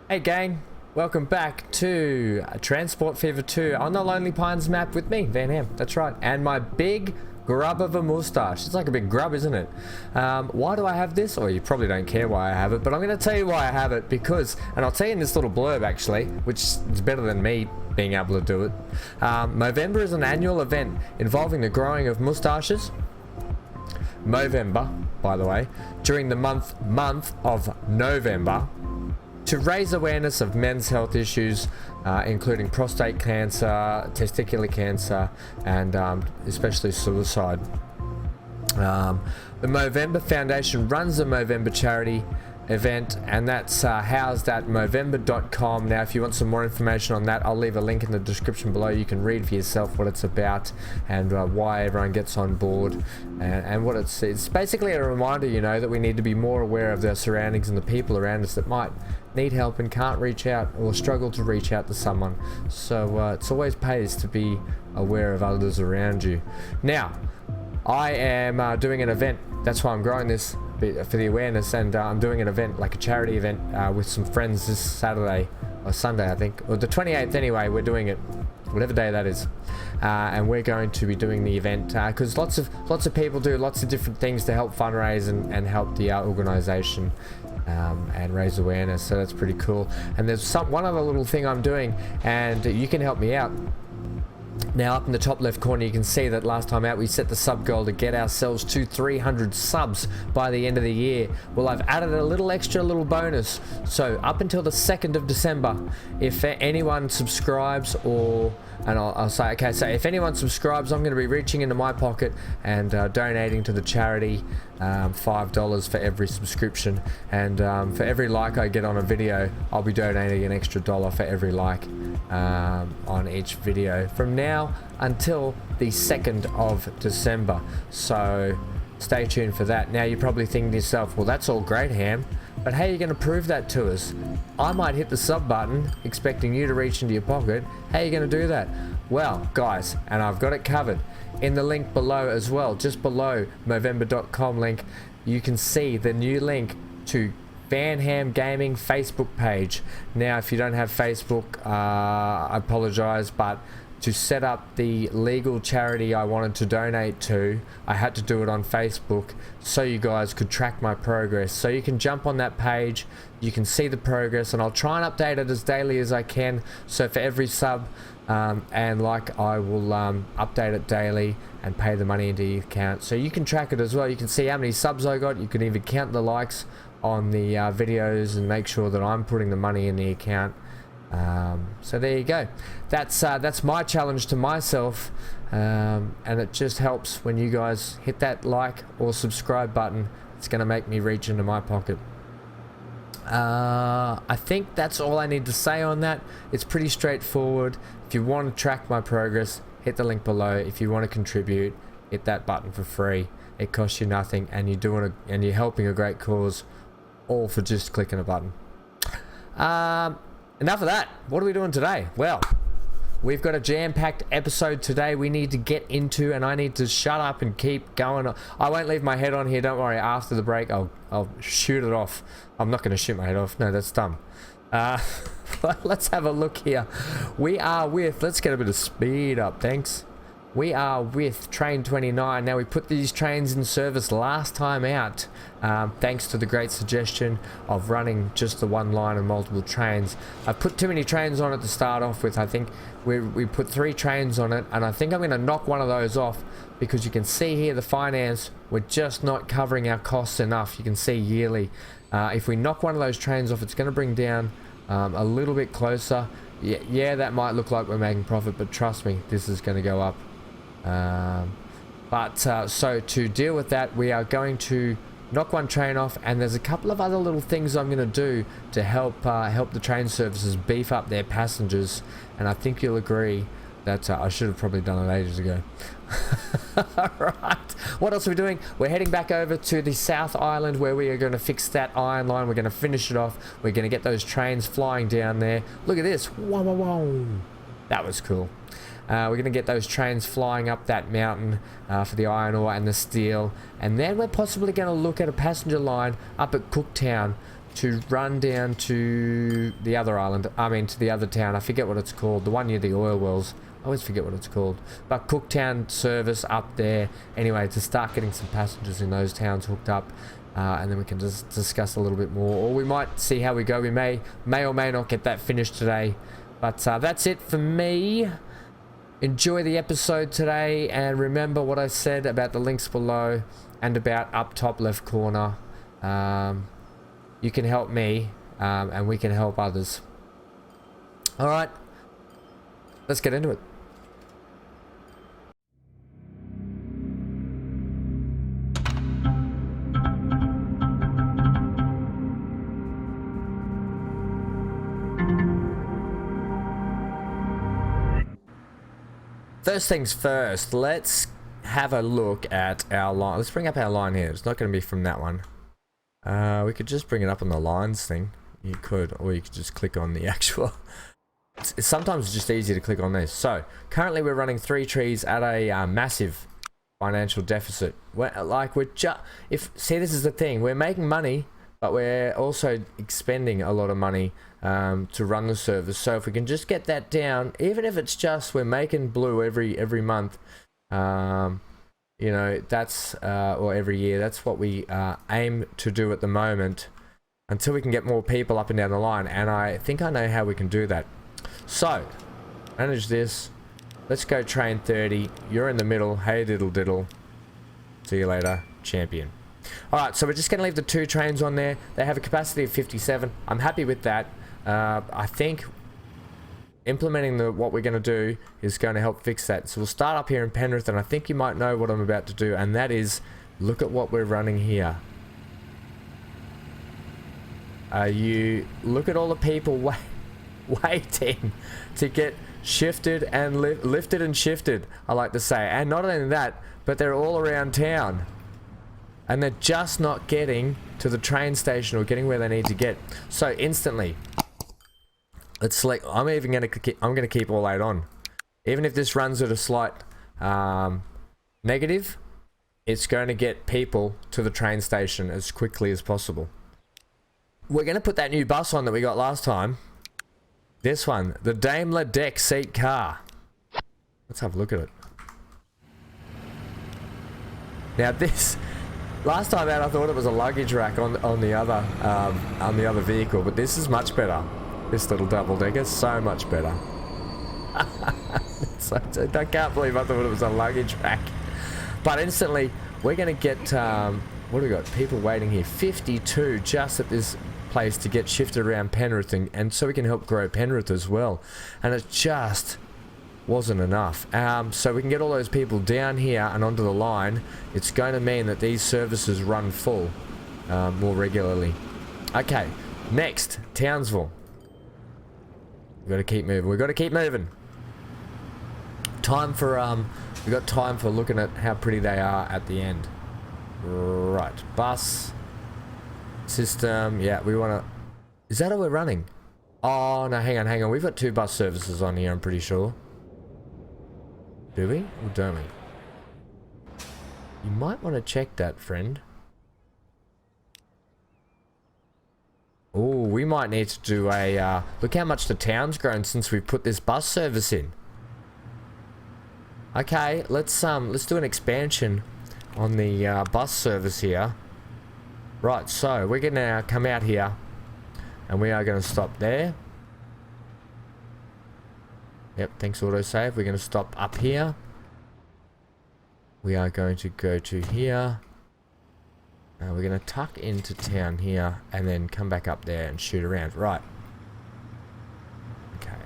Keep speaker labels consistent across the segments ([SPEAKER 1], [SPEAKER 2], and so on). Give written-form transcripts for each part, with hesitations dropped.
[SPEAKER 1] Hey gang, welcome back to Transport Fever 2 on the Lonely Pines map with me, Van Ham, that's right, and my big grub of a moustache. It's like a big grub, isn't it? Why do I have this? Or you probably don't care why I have it, but I'm going to tell you why I have it, because, and I'll tell you in this little blurb actually, which is better than me being able to do it. Movember is an annual event involving the growing of moustaches. Movember, by the way, during the month of November, to raise awareness of men's health issues, including prostate cancer, testicular cancer, and especially suicide. The Movember Foundation runs the Movember charity event, and that's housed at movember.com. Now if you want some more information on that, I'll leave a link in the description below. You can read for yourself what it's about and why everyone gets on board, and what it's basically a reminder, you know, that we need to be more aware of their surroundings and the people around us that might need help and can't reach out or struggle to reach out to someone. So it's always pays to be aware of others around you. Now I am doing an event, that's why I'm growing this for the awareness, and I'm doing an event, like a charity event, with some friends this Saturday or Sunday, I think, or the 28th anyway. We're doing it whatever day that is, and we're going to be doing the event because lots of people do lots of different things to help fundraise and help the organization and raise awareness. So that's pretty cool. And there's one other little thing I'm doing, and you can help me out. Now up in the top left corner you can see that last time out we set the sub goal to get ourselves to 300 subs by the end of the year. Well, I've added a little extra little bonus. So up until the 2nd of December, if anyone subscribes, I'll say, okay, so if anyone subscribes, I'm going to be reaching into my pocket and donating to the charity $5 for every subscription, and for every like I get on a video, I'll be donating an extra $1 for every like on each video from now until the 2nd of December. So stay tuned for that. Now you're probably thinking to yourself, well, that's all great, Ham, but how are you going to prove that to us? I might hit the sub button expecting you to reach into your pocket. How are you going to do that? Well, guys, and I've got it covered in the link below as well. Just below Movember.com link, you can see the new link to Van Ham Gaming Facebook page. Now if you don't have Facebook, I apologize, but to set up the legal charity I wanted to donate to, I had to do it on Facebook so you guys could track my progress. So you can jump on that page, you can see the progress, and I'll try and update it as daily as I can. So for every sub and like, I will update it daily and pay the money into your account, so you can track it as well. You can see how many subs I got, you can even count the likes on the videos and make sure that I'm putting the money in the account. So there you go. That's my challenge to myself, and it just helps when you guys hit that like or subscribe button. It's going to make me reach into my pocket. I think that's all I need to say on that. It's pretty straightforward. If you want to track my progress, hit the link below. If you want to contribute, hit that button for free. It costs you nothing, and you're helping a great cause, all for just clicking a button. Enough of that. What are we doing today? Well, we've got a jam-packed episode today we need to get into, and I need to shut up and keep going. I won't leave my head on here, don't worry. After the break, I'll shoot it off. I'm not going to shoot my head off. No, that's dumb. Let's have a look here. We are with, let's get a bit of speed up, thanks. We are with train 29. Now we put these trains in service last time out, thanks to the great suggestion of running just the one line and multiple trains. I put too many trains on it to start off with. I think we put 3 trains on it, and I think I'm going to knock one of those off, because you can see here the finance, we're just not covering our costs enough. You can see yearly. If we knock one of those trains off, it's going to bring down a little bit closer. Yeah, that might look like we're making profit, but trust me, this is going to go up. So to deal with that, we are going to knock one train off, and there's a couple of other little things I'm going to do to help the train services beef up their passengers, and I think you'll agree that I should have probably done it ages ago. Alright, what else are we doing? We're heading back over to the South Island, where we are going to fix that iron line. We're going to finish it off. We're going to get those trains flying down there. Look at this. Wow, wow, wow. That was cool. We're going to get those trains flying up that mountain for the iron ore and the steel, and then we're possibly going to look at a passenger line up at Cooktown to run down to the other island. I mean, to the other town. I forget what it's called. The one near the oil wells. I always forget what it's called. But Cooktown service up there. Anyway, to start getting some passengers in those towns hooked up. And then we can just discuss a little bit more. Or we might see how we go. We may or may not get that finished today. But that's it for me. Enjoy the episode today, and remember what I said about the links below and about up top left corner. You can help me, and we can help others. Alright, let's get into it. First things first, let's have a look at our line. Let's bring up our line here. It's not going to be from that one. We could just bring it up on the lines thing. You could, or you could just click on the actual. Sometimes it's just easier to click on this. So, currently we're running 3 trees at a massive financial deficit. See, this is the thing. We're making money, but we're also expending a lot of money to run the service. So if we can just get that down, even if it's just we're making blue every month, you know, that's or every year, that's what we aim to do at the moment until we can get more people up and down the line. And I think I know how we can do that. So manage this. Let's go train 30. You're in the middle. Hey diddle diddle. See you later, champion. Alright, so we're just going to leave the 2 trains on there. They have a capacity of 57. I'm happy with that. I think implementing what we're going to do is going to help fix that. So we'll start up here in Penrith, and I think you might know what I'm about to do, and that is look at what we're running here. Look at all the people waiting to get shifted and lifted and shifted, I like to say. And not only that, but they're all around town. And they're just not getting to the train station or getting where they need to get. So instantly, let's select. I'm going to keep all 8 on, even if this runs at a slight negative. It's going to get people to the train station as quickly as possible. We're going to put that new bus on that we got last time. This one, the Daimler deck seat car. Let's have a look at it. Now this. Last time out, I thought it was a luggage rack on the other vehicle, but this is much better. This little double decker is so much better. I can't believe I thought it was a luggage rack. But instantly, we're going to get what do we got? People waiting here, 52 just at this place to get shifted around Penrith, and so we can help grow Penrith as well. And it just wasn't enough. So we can get all those people down here and onto the line. It's going to mean that these services run full more regularly. Okay, next, Townsville. We've got to keep moving. We've got to keep moving. Time for we've got time for looking at how pretty they are at the end. Right, bus system. Yeah, we want to. Is that how we're running? Oh no, hang on. We've got 2 bus services on here, I'm pretty sure. Do we? Or don't we? You might want to check that, friend. Oh, we might need to do a... look how much the town's grown since we put this bus service in. Okay, let's do an expansion on the bus service here. Right, so we're going to come out here. And we are going to stop there. Yep, thanks autosave. We're going to stop up here. We are going to go to here. We're going to tuck into town here and then come back up there and shoot around. Right. Okay.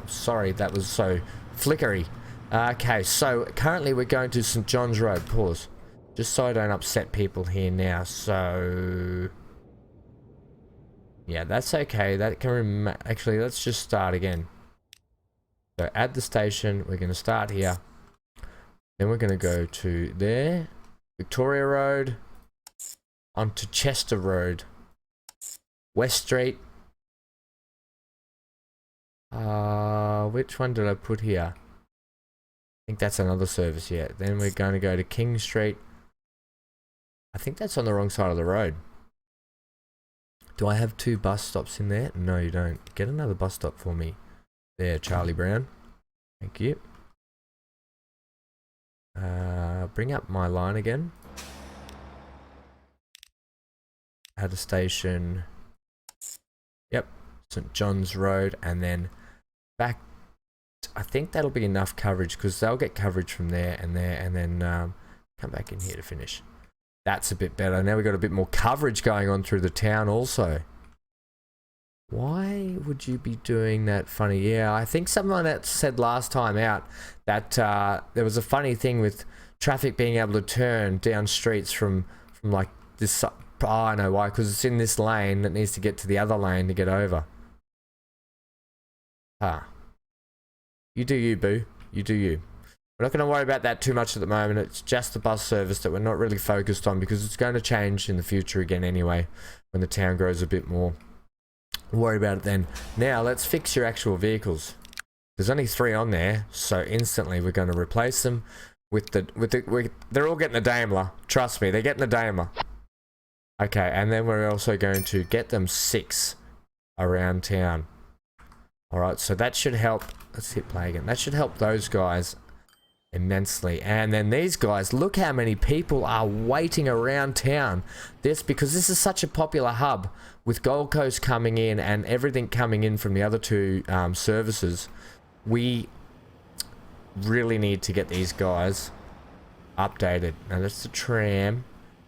[SPEAKER 1] Sorry, that was so flickery. Okay, so currently we're going to St. John's Road. Pause. Just so I don't upset people here now. So... yeah, that's okay. That can actually, let's just start again. So add the station. We're going to start here. Then we're going to go to there. Victoria Road. Onto Chester Road. West Street. Which one did I put here? I think that's another service, yeah. Then we're going to go to King Street. I think that's on the wrong side of the road. Do I have 2 bus stops in there? No, you don't. Get another bus stop for me. There, Charlie Brown. Thank you. Bring up my line again. Add a station. Yep, St. John's Road, and then back. I think that'll be enough coverage because they'll get coverage from there, and then come back in here to finish. That's a bit better. Now we've got a bit more coverage going on through the town also. Why would you be doing that funny? Yeah, I think someone that said last time out that there was a funny thing with traffic being able to turn down streets from like this. Oh, I know why, because it's in this lane that needs to get to the other lane to get over. You do you, boo. You do you. We're not going to worry about that too much at the moment. It's just the bus service that we're not really focused on because it's going to change in the future again anyway when the town grows a bit more. We'll worry about it then. Now let's fix your actual vehicles. There's only 3 on there, so instantly we're going to replace them with they're all getting the Daimler. Trust me, they're getting the Daimler. Okay, and then we're also going to get them 6 around town. Alright, so that should help. Let's hit play again. That should help those guys immensely. And then these guys, look how many people are waiting around town. Because this is such a popular hub with Gold Coast coming in and everything coming in from the other 2 services. We really need to get these guys updated. Now that's the tram.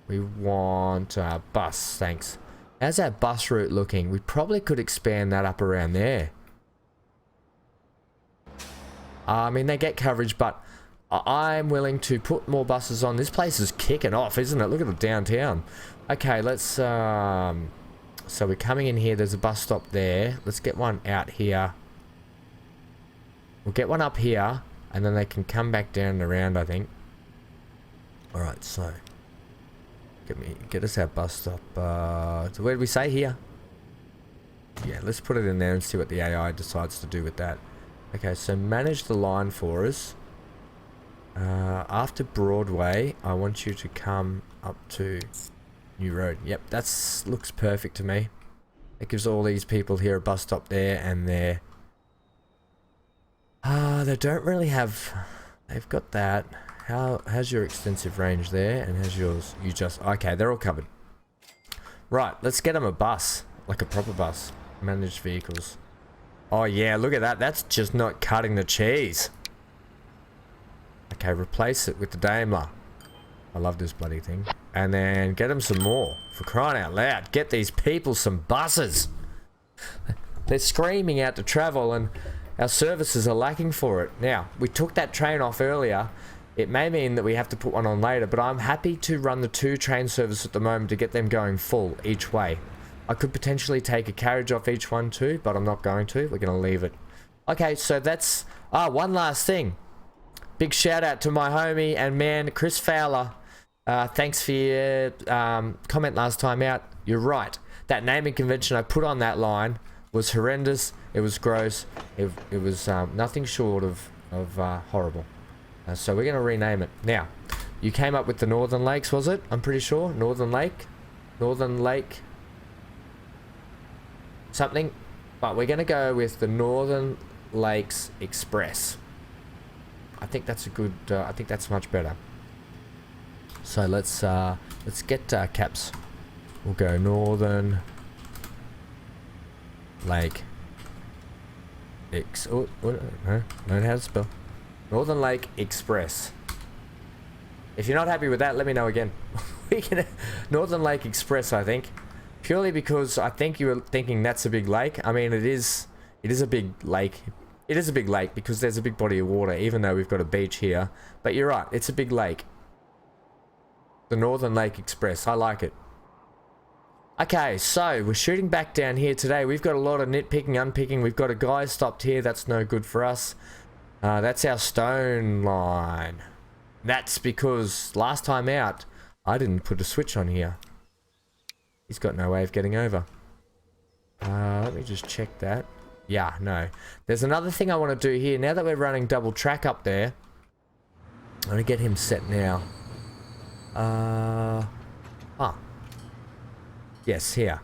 [SPEAKER 1] We want a bus, thanks. How's that bus route looking? We probably could expand that up around there. I mean, they get coverage, but I'm willing to put more buses on. This place is kicking off, isn't it? Look at the downtown. Okay, let's... so we're coming in here. There's a bus stop there. Let's get one out here. We'll get one up here, and then they can come back down and around, I think. Alright, so... Get us our bus stop. So where did we say? Here? Yeah, let's put it in there and see what the AI decides to do with that. Okay, so manage the line for us. After Broadway, I want you to come up to New Road. Yep, that's looks perfect to me. It gives all these people here a bus stop there, and they're... they don't really have... They've got that. How's your extensive range there? And how's yours? You just... Okay, they're all covered. Right, let's get them a bus. Like a proper bus. Managed vehicles. Oh yeah, look at that. That's just not cutting the cheese. Okay, replace it with the Daimler. I love this bloody thing. And then get them some more. For crying out loud. Get these people some buses. They're screaming out to travel and our services are lacking for it. Now, we took that train off earlier. It may mean that we have to put one on later, but I'm happy to run the 2 train services at the moment to get them going full each way. I could potentially take a carriage off each one too, but I'm not going to. We're going to leave it. Okay, so that's... one last thing. Big shout out to my homie and man, Chris Fowler. Thanks for your comment last time out. You're right. That naming convention I put on that line was horrendous. It was gross. It was nothing short of horrible. So we're going to rename it. Now, you came up with the Northern Lakes, was it? I'm pretty sure. Northern Lake. Northern Lake... something, but we're going to go with the Northern Lakes Express. I think that's a good, I think that's much better. So let's get caps. We'll go Northern Lake no, how to spell. Northern Lake Express. If you're not happy with that, let me know again. We can Northern Lake Express, I think. Purely because I think you were thinking that's a big lake. I mean, it is a big lake. It is a big lake because there's a big body of water, even though we've got a beach here. But you're right, it's a big lake. The Northern Lake Express, I like it. Okay, so we're shooting back down here today. We've got a lot of nitpicking, unpicking. We've got a guy stopped here. That's no good for us. That's our stone line. That's because last time out, I didn't put a switch on here. He's got no way of getting over. Let me just check that. Yeah, no. There's another thing I want to do here. Now that we're running double track up there, I'm going to get him set now. Yes, here.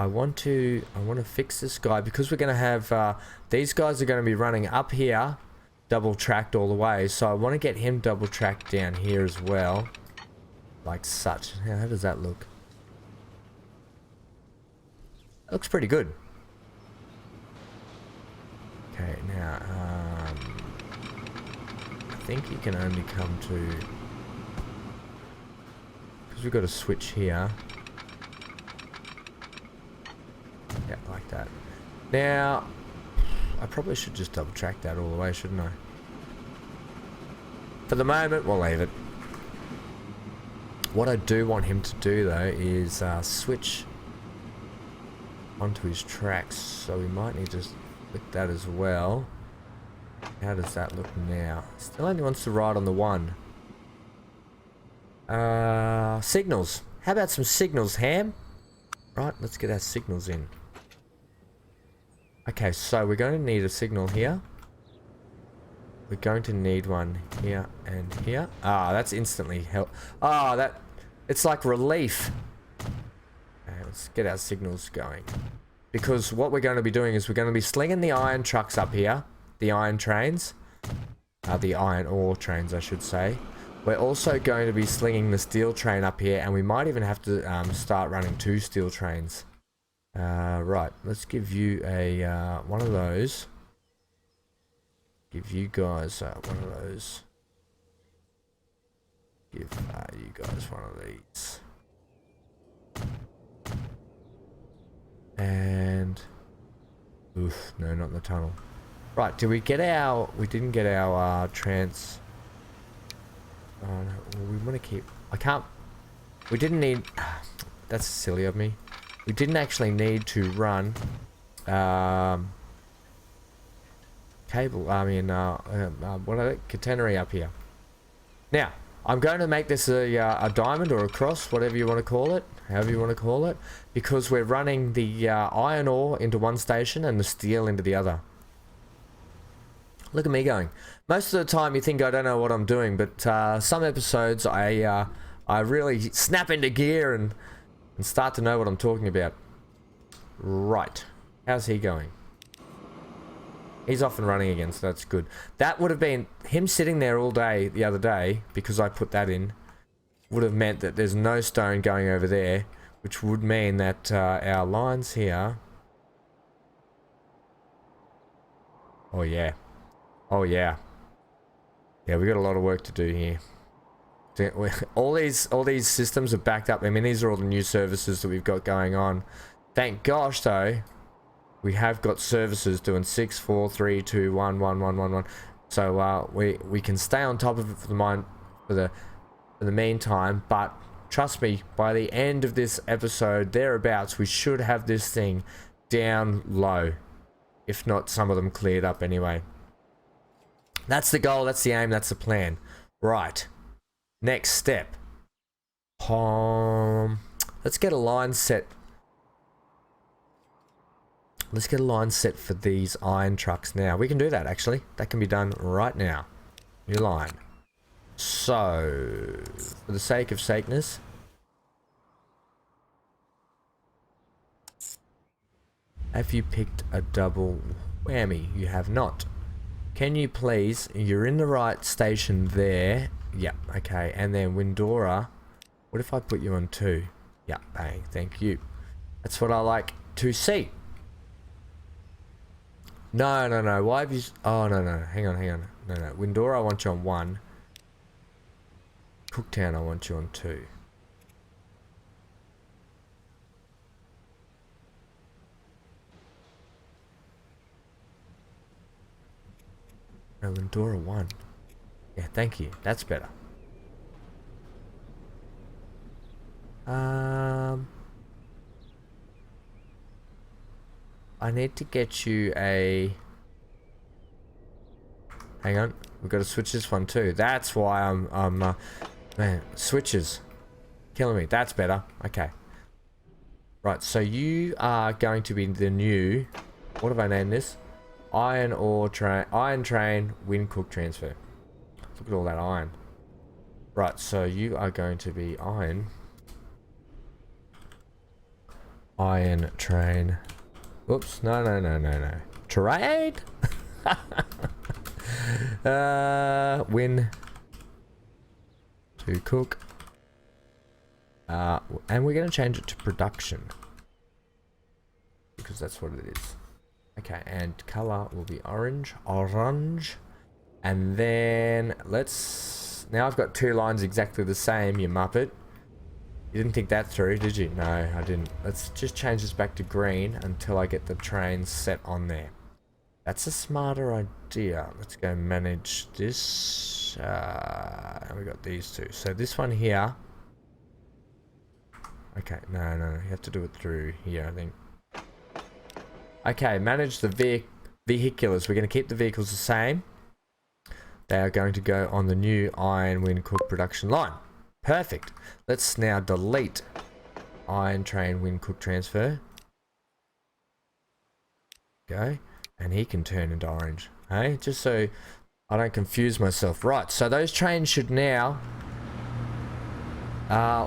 [SPEAKER 1] I want to fix this guy because we're going to have these guys are going to be running up here, double tracked all the way. So I want to get him double tracked down here as well, like such. How does that look? That looks pretty good. Okay, now I think you can only come to, because we've got a switch here. Yeah, like that. Now, I probably should just double track that all the way, shouldn't I? For the moment, we'll leave it. What I do want him to do, though, is switch onto his tracks. So we might need to flick that as well. How does that look now? Still only wants to ride on the one. Signals. How about some signals, Ham? Right, let's get our signals in. Okay, so we're going to need a signal here. We're going to need one here and here. Ah, that's instantly help. Ah, that... It's like relief. Okay, let's get our signals going. Because what we're going to be doing is we're going to be slinging the iron trucks up here. The iron trains. The iron ore trains, I should say. We're also going to be slinging the steel train up here. And we might even have to start running 2 steel trains. Right, let's give you a one of those. Give you guys one of those. Give you guys one of these. And oof, no, not in the tunnel. Right, did we get our? We didn't get our trans. Oh no, we want to keep. I can't. We didn't need. That's silly of me. We didn't actually need to run cable, I mean, what are they? Catenary up here. Now, I'm going to make this a diamond or a cross, whatever you want to call it, however you want to call it, because we're running the iron ore into one station and the steel into the other. Look at me going. Most of the time you think I don't know what I'm doing, but some episodes I really snap into gear and start to know what I'm talking about. Right. How's he going? He's off and running again, so that's good. That would have been... Him sitting there all day the other day, because I put that in, would have meant that there's no stone going over there, which would mean that our lines here... Oh, yeah. Oh, yeah. Yeah, we got a lot of work to do here. All these systems are backed up. I mean, these are all the new services that we've got going on. Thank gosh, though, we have got services doing 6, 4, 3, 2, 1, 1, 1, 1, 1. So we can stay on top of it for the meantime. But trust me, by the end of this episode, thereabouts, we should have this thing down low, if not some of them cleared up anyway. That's the goal. That's the aim. That's the plan. Right. Next step. Let's get a line set. Let's get a line set for these iron trucks now. We can do that, actually. That can be done right now. New line. So, for the sake of sakeness, have you picked a double whammy? You have not. Can you please, you're in the right station there. Yep, okay, and then Windora, what if I put you on 2? Yep, bang, thank you. That's what I like to see. No, no, no, why have you... Oh, no, no, hang on. No, no, Windora, I want you on 1. Cooktown, I want you on 2. No, Windora 1. Yeah, thank you. That's better. I need to get you a... Hang on. We've got to switch this one too. That's why I'm man, switches. Killing me. That's better. Okay. Right, so you are going to be the new... What have I named this? Iron train, wind cook transfer. Look at all that iron. Right, so you are going to be iron Iron train. Oops, no. Trade? Win. To cook. And we're going to change it to production. Because that's what it is. Okay, and color will be orange. Orange. And then let's... Now I've got two lines exactly the same, you muppet. You didn't think that through, did you? No, I didn't. Let's just change this back to green until I get the trains set on there. That's a smarter idea. Let's go manage this. And we got these two. So this one here. Okay, no. You have to do it through here, I think. Okay, manage the vehiculars. We're going to keep the vehicles the same. They are going to go on the new iron wind cook production line. Perfect. Let's now delete iron train wind cook transfer. Go. And he can turn into orange. Hey, just so I don't confuse myself. Right, so those trains should now...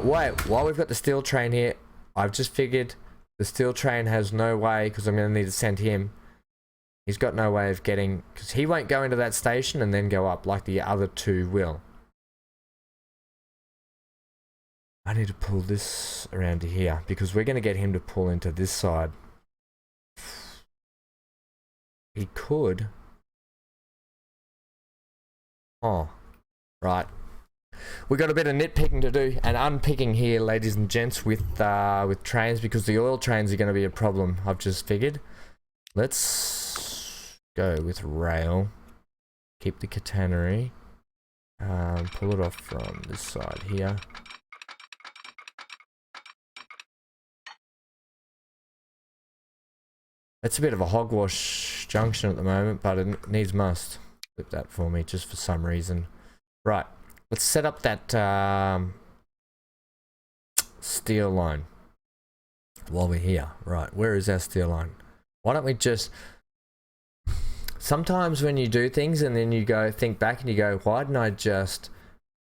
[SPEAKER 1] wait, while we've got the steel train here, I've just figured the steel train has no way, because I'm going to need to send him. He's got no way of getting... Because he won't go into that station and then go up like the other two will. I need to pull this around to here, because we're going to get him to pull into this side. He could. Oh, right. We got a bit of nitpicking to do and unpicking here, ladies and gents, with trains, because the oil trains are going to be a problem. I've just figured. Let's go with rail. Keep the catenary. Pull it off from this side here. It's a bit of a hogwash junction at the moment, but it needs must. Flip that for me, just for some reason. Right, let's set up that steel line while we're here. Right, where is our steel line? Why don't we just... Sometimes when you do things and then you go think back and you go, why didn't I just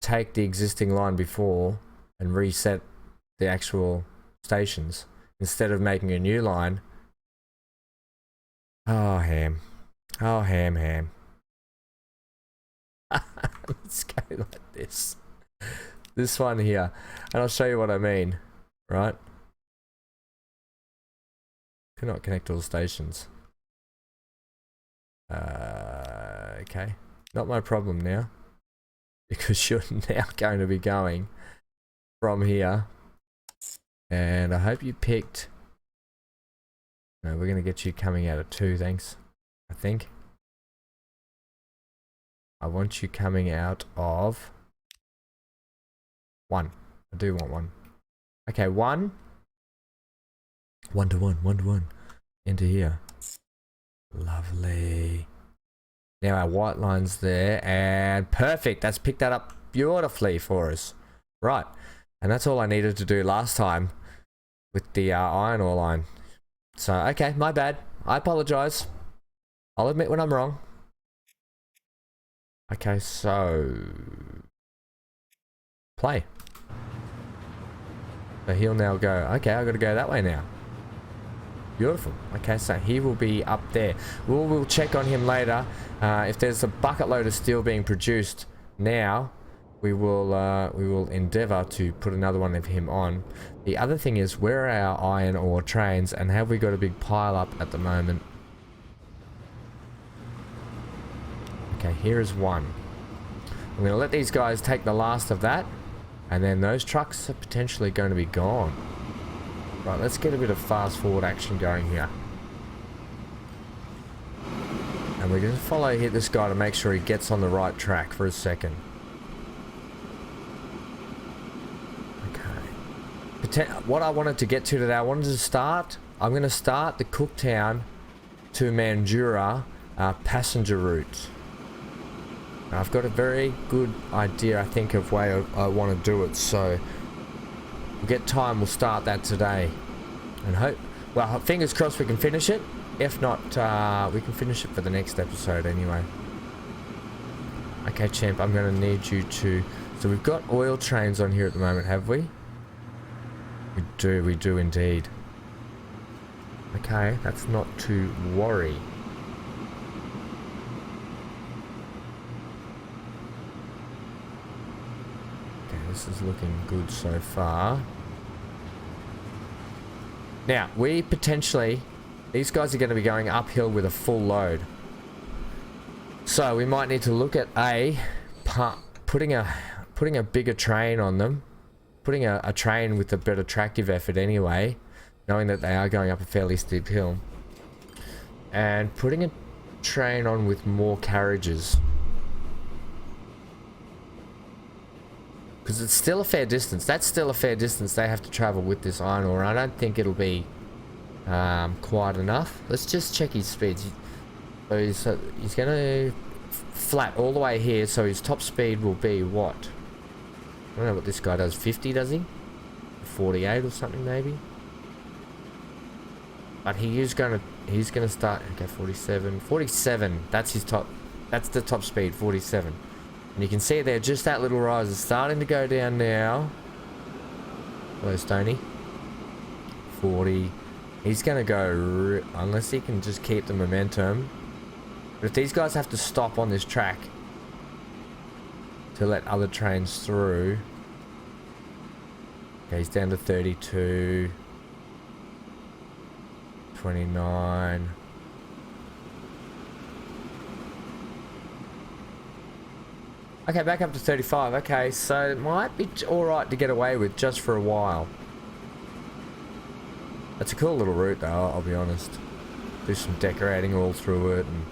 [SPEAKER 1] take the existing line before and reset the actual stations instead of making a new line? Oh, ham. Oh, ham. Let's go like this. This one here. And I'll show you what I mean. Right? Cannot connect all the stations. Okay. Not my problem now. Because you're now going to be going from here. And I hope you picked... No, we're going to get you coming out of 2, thanks. I think. I want you coming out of 1. I do want 1. Okay, 1. 1 to 1. Into here. Lovely. Now our white line's there, and perfect. That's picked that up beautifully for us. Right. And that's all I needed to do last time with the iron ore line. So, okay, my bad. I apologize. I'll admit when I'm wrong. Okay, so... Play. So he'll now go, okay, I've got to go that way now. Beautiful. Okay, so he will be up there. We'll check on him later. If there's a bucket load of steel being produced now, we will endeavour to put another one of him on. The other thing is, where are our iron ore trains, and have we got a big pile up at the moment? Okay, here is one. I'm going to let these guys take the last of that, and then those trucks are potentially going to be gone. Right, let's get a bit of fast forward action going here. And we're going to follow this guy to make sure he gets on the right track for a second. What I wanted to get to today, I'm going to start the Cooktown to Mandurah passenger route. Now, I've got a very good idea, I think, of way I want to do it, so we'll get time, we'll start that today. And hope, well, fingers crossed we can finish it. If not, we can finish it for the next episode anyway. Okay, champ, I'm going to need you to... So we've got oil trains on here at the moment, have we? We do indeed. Okay, that's not to worry. Okay, this is looking good so far. Now, we potentially... These guys are going to be going uphill with a full load. So, we might need to look at putting a bigger train on them. Putting a train with a better tractive effort anyway. Knowing that they are going up a fairly steep hill. And putting a train on with more carriages. Because it's still a fair distance. That's still a fair distance they have to travel with this iron ore. I don't think it'll be quite enough. Let's just check his speeds. So he's going to flat all the way here. So his top speed will be what? I don't know what this guy does. 50 does he? 48 or something maybe? But he's gonna start. Okay, 47. That's his top. That's the top speed, 47. And you can see there, just that little rise is starting to go down now. Hello, Stoney. 40. He's gonna go unless he can just keep the momentum. But if these guys have to stop on this track to let other trains through. Okay, he's down to 32. 29. Okay, back up to 35. Okay, so it might be alright to get away with just for a while. That's a cool little route though, I'll be honest. Do some decorating all through it, and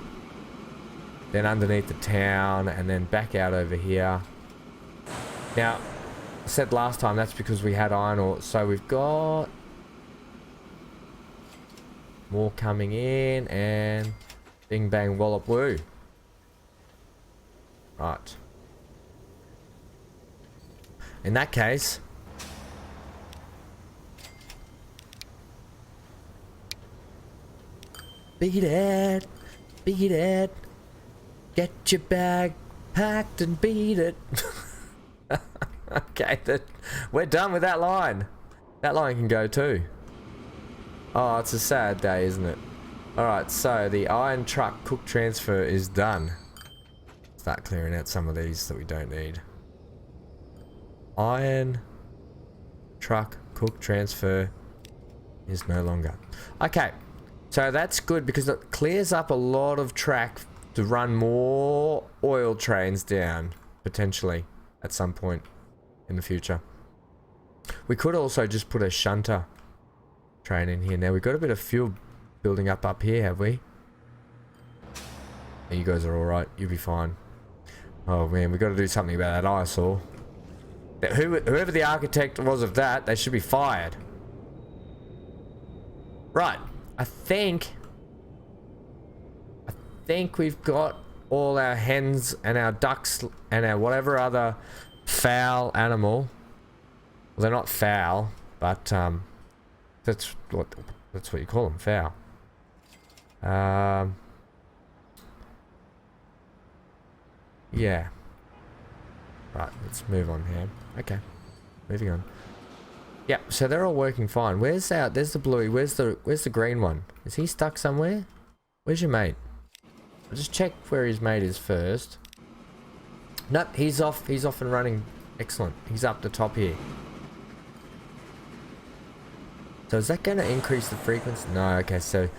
[SPEAKER 1] then underneath the town, and then back out over here. Now, I said last time that's because we had iron ore, so we've got more coming in, and bing bang wallop woo. Right. In that case, beat it, get your bag packed and beat it. Okay, we're done with that line. That line can go too. Oh, it's a sad day, isn't it? Alright, so the iron truck cook transfer is done. Start clearing out some of these that we don't need. Iron truck cook transfer is no longer. Okay, so that's good because it clears up a lot of track to run more oil trains down, potentially, at some point in the future. We could also just put a shunter train in here. Now we've got a bit of fuel building up here, have we? You guys are alright, you'll be fine. Oh man, we've got to do something about that eyesore. Whoever the architect was of that, they should be fired. Right, I think we've got all our hens and our ducks and our whatever other foul animal. Well, they're not foul, but that's what you call them, foul. Yeah. Right, let's move on here. Okay, moving on. Yeah, so they're all working fine. There's the bluey. Where's the green one? Is he stuck somewhere? Where's your mate? I'll just check where his mate is first. Nope, he's off and running. Excellent. He's up the top here. So is that going to increase the frequency? No, okay, so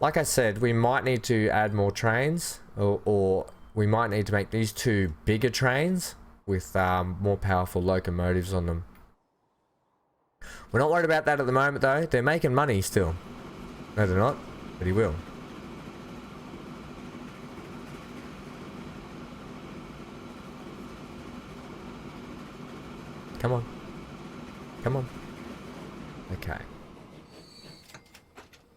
[SPEAKER 1] like I said, we might need to add more trains, or we might need to make these two bigger trains with more powerful locomotives on them. We're not worried about that at the moment though. They're making money still. No, they're not, but he will. Come on. Come on. Okay.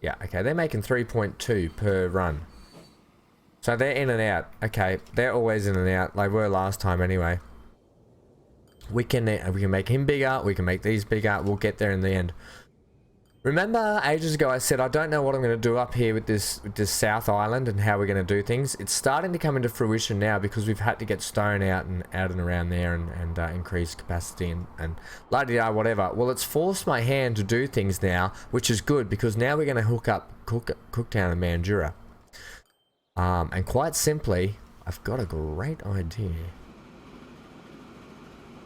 [SPEAKER 1] Yeah, okay, they're making 3.2 per run. So they're in and out. Okay, they're always in and out. They were last time anyway. We can make him bigger. We can make these bigger. We'll get there in the end. Remember ages ago I said I don't know what I'm going to do up here with this South Island and how we're going to do things. It's starting to come into fruition now because we've had to get stone out and around there and increase capacity and la-di-da whatever. Well, it's forced my hand to do things now, which is good because now we're going to hook up Cooktown and Mandurah. And quite simply, I've got a great idea.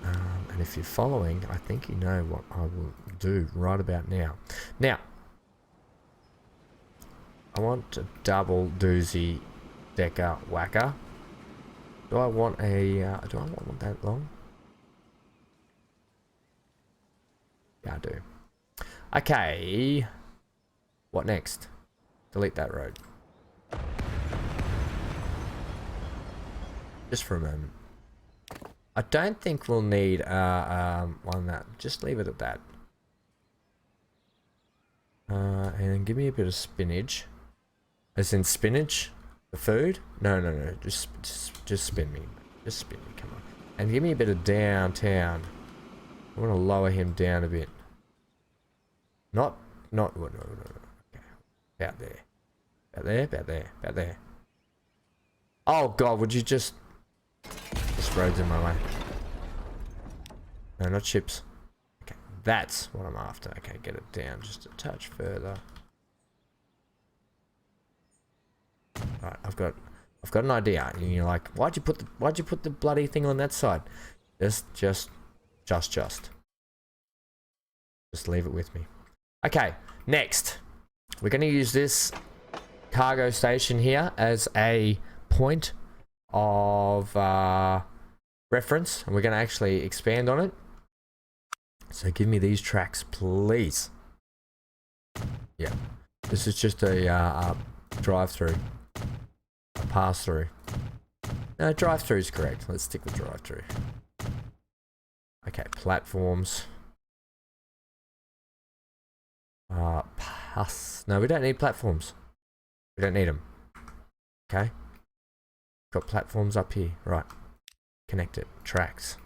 [SPEAKER 1] And if you're following, I think you know what I will do right about now. Now, I want a double doozy decker whacker. Do I want a, do I want that long? Yeah, I do. Okay. What next? Delete that road. Just for a moment. I don't think we'll need one that. Just leave it at that. And then give me a bit of spinach. As in spinach? The food? No. Just spin me. Just spin me, come on. And give me a bit of downtown. I want to lower him down a bit. No. Okay. About there. Oh god, would you just... This road's in my way. No, not chips. Okay, that's what I'm after. Okay, get it down just a touch further. Right, I've got an idea. And you're like, why'd you put the bloody thing on that side? Just leave it with me. Okay, next. We're gonna use this cargo station here as a point of reference, and we're going to actually expand on it. So give me these tracks, please. Yeah, this is just a drive-through, a pass-through. No, drive-through is correct. Let's stick with drive-through. Okay, platforms. Pass. No, we don't need platforms. We don't need them. Okay. Got platforms up here. Right. Connect it. Tracks.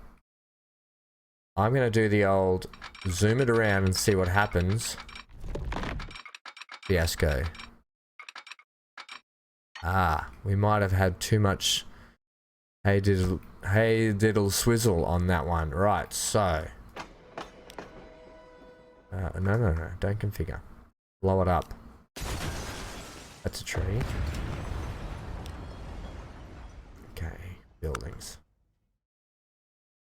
[SPEAKER 1] I'm going to do the old zoom it around and see what happens. Fiasco. Ah, we might have had too much hey diddle swizzle on that one. Right, so. No. Don't configure. Blow it up. That's a tree. Okay, buildings.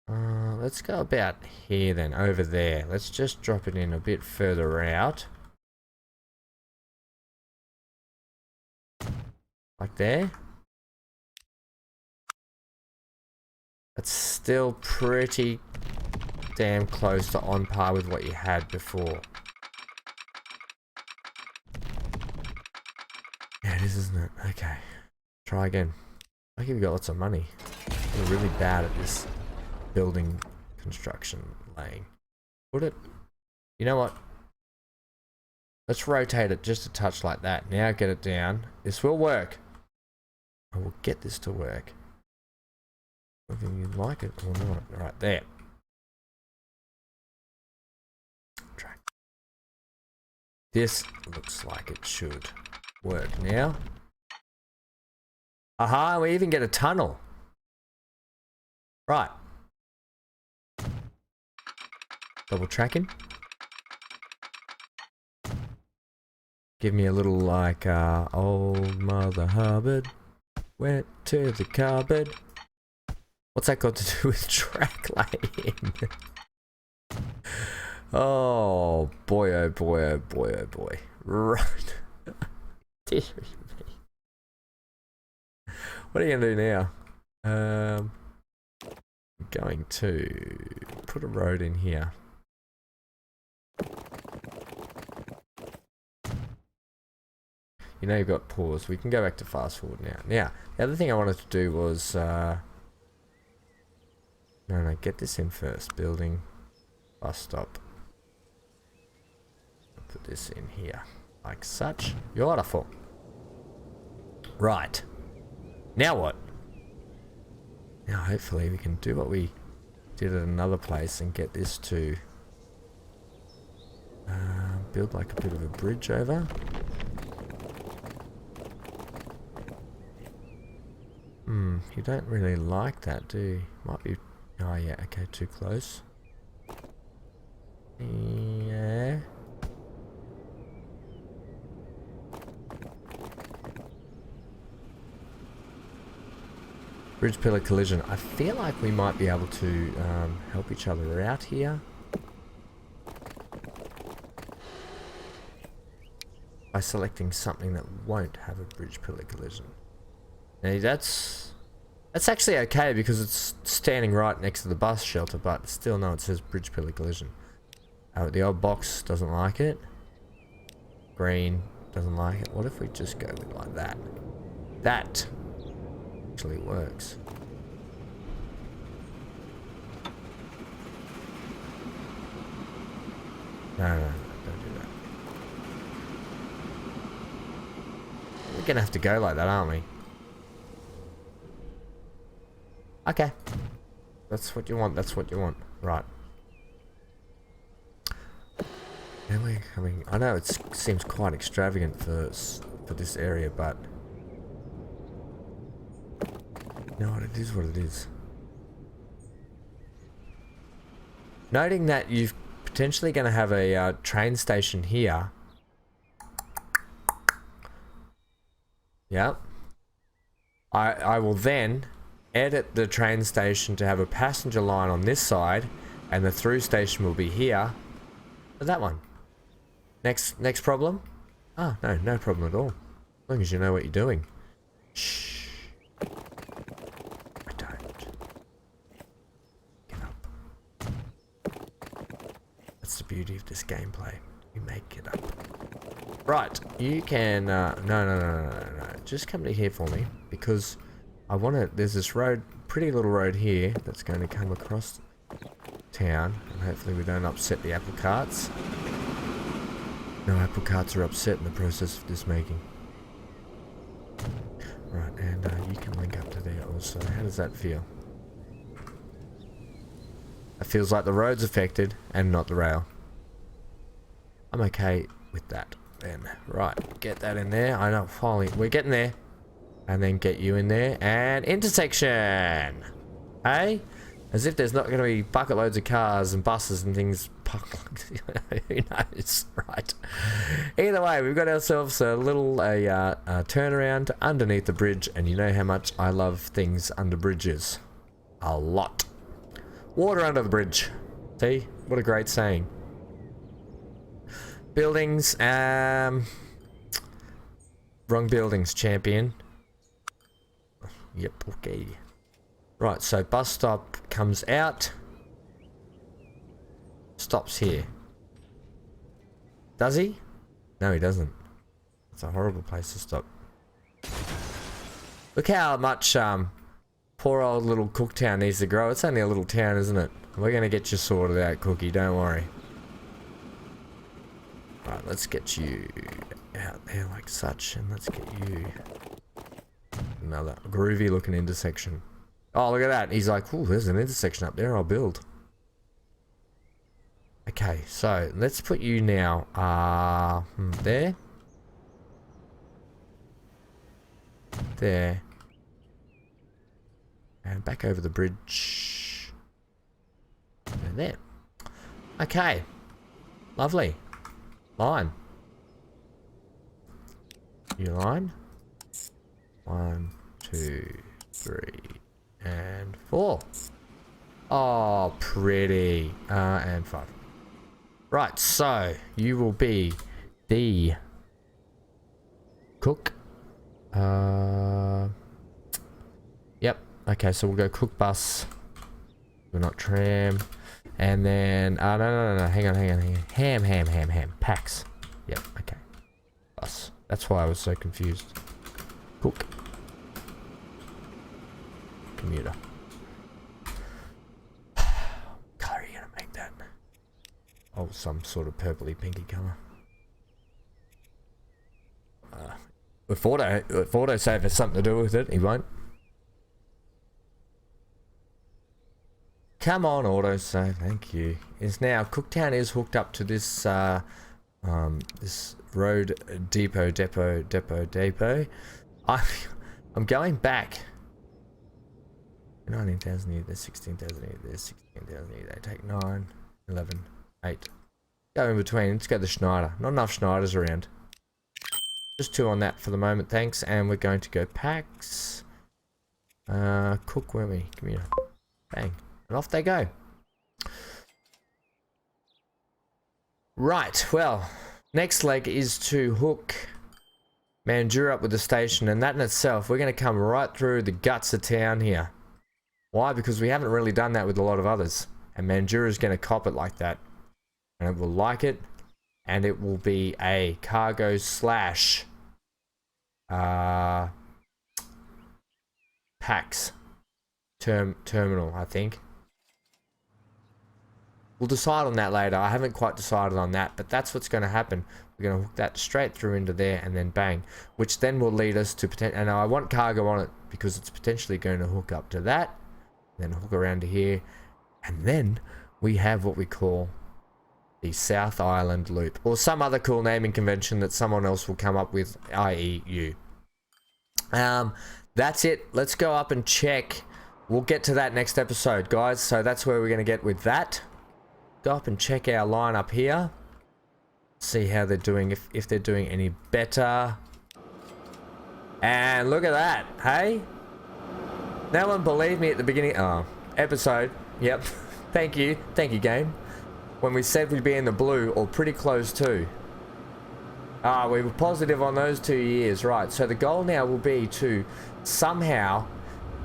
[SPEAKER 1] Let's go about here then, over there. Let's just drop it in a bit further out. Like there. That's still pretty damn close to on par with what you had before. Yeah, it is, isn't it? Okay. Try again. I think we've got lots of money. We're really bad at this building construction laying. Put it... You know what? Let's rotate it just a touch like that. Now get it down. This will work. I will get this to work. Whether you like it or not. Right there. Track. This looks like it should work now. Aha, we even get a tunnel. Right. Double tracking. Give me a little like old Mother Hubbard went to the cupboard. What's that got to do with track laying? Oh boy, oh boy, oh boy, oh boy. Right. Dear me. What are you gonna do now? I'm going to put a road in here. You know you've got pause. We can go back to fast forward now. Now, the other thing I wanted to do was no, get this in first. Building, bus stop. Put this in here, like such. Beautiful. Right. Now what? Now hopefully we can do what we did at another place and get this to build like a bit of a bridge over. You don't really like that, do you? Might be... Oh yeah, okay, too close. Yeah. Bridge pillar collision. I feel like we might be able to help each other out here. By selecting something that won't have a bridge pillar collision. Now that's actually okay because it's standing right next to the bus shelter, but still no, it says bridge pillar collision. The old box doesn't like it. Green doesn't like it. What if we just go with like that? That actually works. No, don't do that. We're gonna have to go like that, aren't we? Okay. That's what you want, that's what you want. Right. Now we're coming... I know it seems quite extravagant for this area, but... You know what, it is what it is. Noting that you're potentially going to have a train station here. Yeah. I will then edit the train station to have a passenger line on this side, and the through station will be here. But that one. Next problem? Ah, no problem at all. As long as you know what you're doing. Shh. I don't. Get up. That's the beauty of this gameplay. You make it up. Right, you can... No. Just come to here for me, because I want to... There's this road, pretty little road here, that's going to come across town, and hopefully we don't upset the apple carts. No apple carts are upset in the process of this making. Right, and you can link up to there also. How does that feel? It feels like the road's affected and not the rail. I'm okay with that then. Right, get that in there. I know, finally, we're getting there. And then get you in there. And intersection! Hey? As if there's not going to be bucket loads of cars and buses and things. Who knows, right? Either way, we've got ourselves a little turnaround underneath the bridge, and you know how much I love things under bridges. A lot. Water under the bridge. See? What a great saying. Buildings, wrong buildings, champion. Yep, okay. Right, so bus stop comes out. Stops here. Does he? No, he doesn't. It's a horrible place to stop. Look how much poor old little Cooktown needs to grow. It's only a little town, isn't it? We're going to get you sorted out, Cookie, don't worry. Right, let's get you out there like such, and let's get you another groovy looking intersection. Oh, look at that. He's like, oh, there's an intersection up there. I'll build. Okay, so let's put you now there. There. And back over the bridge. And there. Okay. Lovely. Line. New line. 1, 2, 3. And 4. Oh, pretty. And 5. Right, so you will be the cook. Yep. Okay, so we'll go cook bus. We're not tram. And then no. Hang on. Ham. Packs. Yep. Okay. Bus. That's why I was so confused. Cook. Commuter. Color are you gonna make that? Oh, some sort of purpley pinky color. If autosave has something to do with it, he won't. Come on, autosave. Thank you. Is now Cooktown is hooked up to this This road depot. I'm going back. 19,000 here, there's 16,000 here, there's 16,000 here. They take 9, 11, 8. Go in between. Let's go to Schneider. Not enough Schneiders around. Just 2 on that for the moment, thanks. And we're going to go packs. Cook, weren't we? Give me a bang. And off they go. Right, well, next leg is to hook Mandurah up with the station, and that in itself, we're going to come right through the guts of town here. Why? Because we haven't really done that with a lot of others, and Mandurah is going to cop it like that, and it will like it, and it will be a cargo slash packs terminal, I think. We'll decide on that later. I haven't quite decided on that, but that's what's going to happen. We're going to hook that straight through into there and then bang, which then will lead us to potential. And I want cargo on it because it's potentially going to hook up to that, then hook around to here, and then we have what we call the South Island Loop, or some other cool naming convention that someone else will come up with, i.e. you. That's it. Let's go up and check. We'll get to that next episode, guys. So that's where we're going to get with that. Go up and check our lineup here. See how they're doing, if they're doing any better. And look at that, hey? No one believed me at the beginning. Oh, episode. Yep. Thank you game. When we said we'd be in the blue, or pretty close to. We were positive on those 2 years, right? So the goal now will be to somehow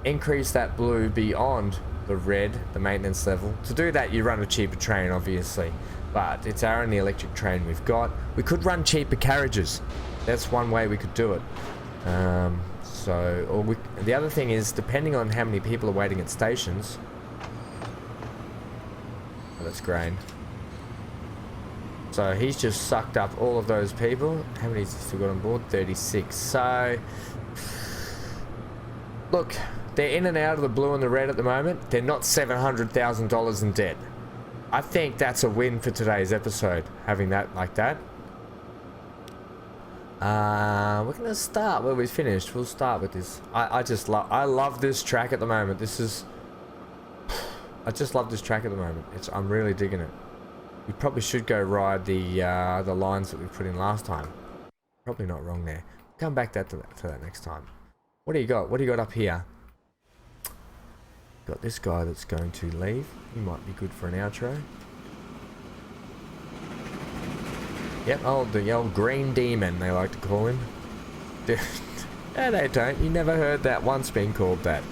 [SPEAKER 1] increase that blue beyond the red, the maintenance level. To do that, you run a cheaper train, obviously, but it's our only electric train we've got. We could run cheaper carriages. That's one way we could do it. The other thing is, depending on how many people are waiting at stations. Oh, that's grain. So he's just sucked up all of those people. How many has he still got on board? 36. So look, they're in and out of the blue and the red at the moment. They're not $700,000 in debt. I think that's a win for today's episode, having that like that. We're gonna start where we finished. We'll start with this. I love this track at the moment. I just love this track at the moment. I'm really digging it. We probably should go ride the lines that we put in last time. Probably not wrong there. Come back to that next time. What do you got? What do you got up here? Got this guy that's going to leave. He might be good for an outro. Yep, the old green demon, they like to call him. No, they don't. You never heard that once being called that.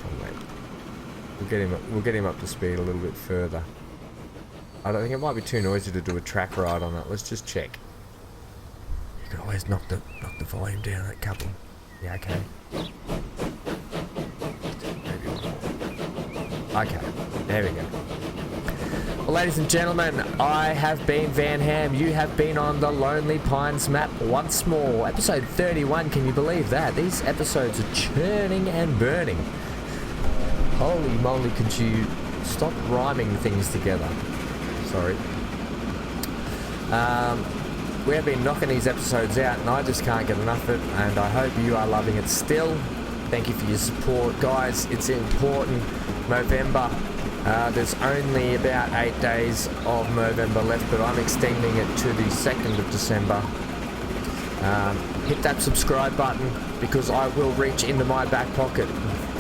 [SPEAKER 1] Oh, wait. We'll get him up to speed a little bit further. I don't think it might be too noisy to do a track ride on it. Let's just check. You can always knock the volume down that couple. Yeah, okay. Okay, there we go. Well, ladies and gentlemen, I have been Van Ham. You have been on the Lonely Pines map once more. Episode 31, can you believe that? These episodes are churning and burning. Holy moly, could you stop rhyming things together? Sorry. We have been knocking these episodes out, and I just can't get enough of it, and I hope you are loving it still. Thank you for your support, guys. It's important. November, there's only about 8 days of November left, but I'm extending it to the 2nd of December. Hit that subscribe button, because I will reach into my back pocket.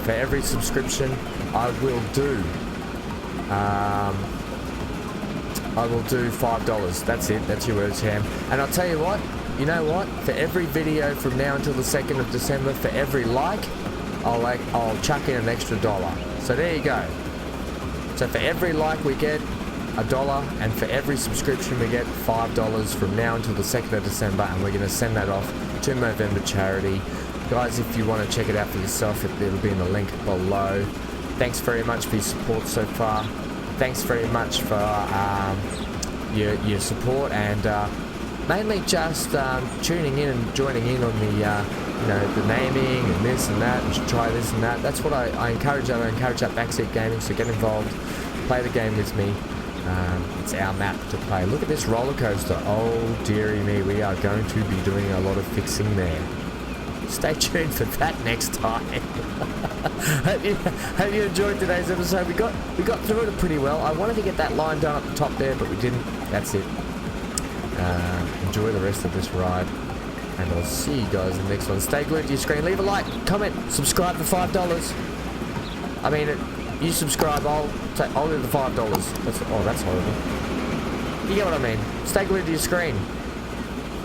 [SPEAKER 1] For every subscription, I will do $5. That's it. That's your words, Ham. And I'll tell you what. You know what? For every video from now until the 2nd of December, for every like, I'll chuck in an extra $1. So there you go. So for every like we get $1, and for every subscription we get $5 from now until the 2nd of December, and we're going to send that off to Movember charity. Guys, if you want to check it out for yourself, it'll be in the link below. Thanks very much for your support so far. Thanks very much for your support, and mainly just tuning in and joining in on the naming and this and that, and try this and that. That's what I encourage. I encourage that backseat gaming, so get involved, play the game with me. It's our map to play. Look at this roller coaster. Oh dearie me, we are going to be doing a lot of fixing there. Stay tuned for that next time. Hope you enjoyed today's episode. We got through it pretty well. I wanted to get that line done at the top there, but we didn't. That's it. Enjoy the rest of this ride, and I'll see you guys in the next one. Stay glued to your screen. Leave a like, comment, subscribe for $5. I mean, you subscribe, I'll do the $5. That's horrible. You get what I mean. Stay glued to your screen.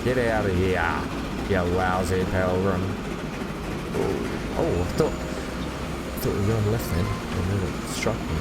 [SPEAKER 1] Get out of here. Yeah, lousy pilgrim. Oh, I thought we were going left then, and then it struck me.